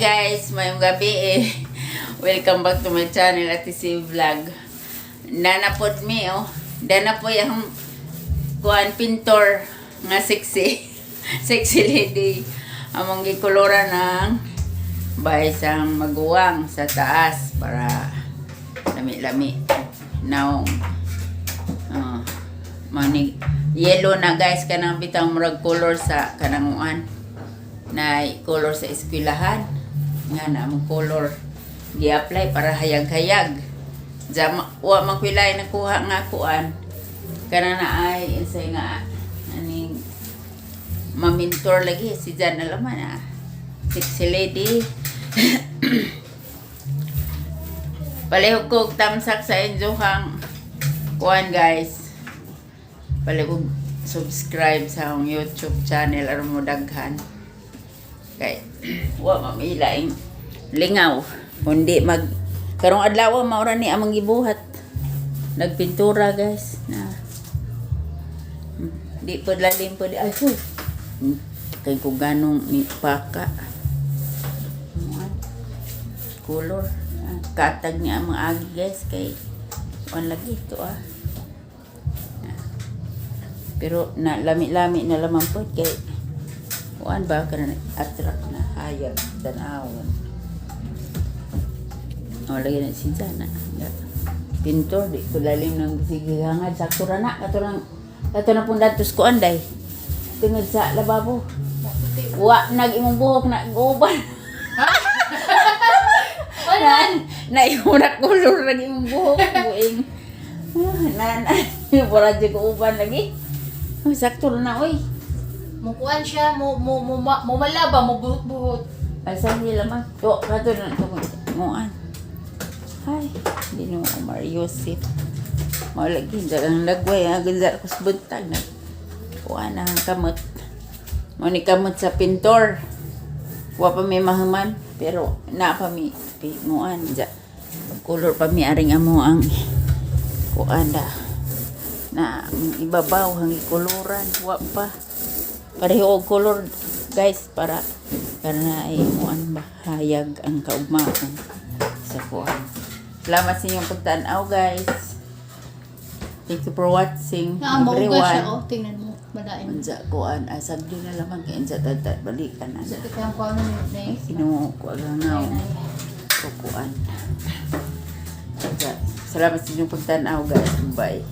guys, mayong gabi eh. Welcome back to my channel at si Vlog. Nanapod mi oh. Dana po yung kuan pintor nga sexy. Sexy lady. Among gikolora ng bahisang maguwang sa taas para lami-lami. Now manig yellow na guys kanang bitang murag color sa kananguan. Na color sa eskwelahan nga na ang color gi-apply para hayag-hayag wa man pilay na kuha nga kuan kana na ay insay nga aning mamintor lagi si Jan alaman sexy lady. Palihog ko tamsak sa inyo kang kuan guys, palihog subscribe sa akong YouTube channel aron mo daghan kay wa mamilaing lingaw kundi mag karong adlaw maura ni amang gibuhat nagpintura guys na di pod lalim pod ay huy kay ko ganong ni paka color katag ni amang agi guys kay on lagi to pero na lami-lami na lamang pod kay kuan ba ka na attract na hayag tanawon. Lagi na si Jana. Pintor di ko lalim ng sigihangad sakto ra na kato na pun datos ko anday. Tungod sa lababo. Wa nag-imong buhok na guban. Na iunak kulor lagi imong buhok buing. Na para di ko uban lagi. Sakto na oy. Mukuan siya, mo malaba, mo buhot-buhot. Ay, saan nila man? To, kato na tumuan. Ay, hindi nung Omar Yosef. Maulagi, dagang lagway, ganda ko sa buntag na. Kuha na ang kamot. Muni kamot sa pintor. Kuha pa may mahaman, pero na pa may muan. Color pa may aring amo ang kuha na ibabaw, ang ikoloran. Kuha pa. Pareho og color guys para ay muan bahayag ang kaugmaon sa kuan. Salamat sa inyong pagtanaw guys. Thank you for watching everyone. Siya, tingnan mo, madain. Unsa kuan asag din na lamang kay unsa tad balikan na. Sa tikang kuan mo ni. Kinuha ko agangaw. Kuan. Salamat sa inyong pagtanaw guys. Bye.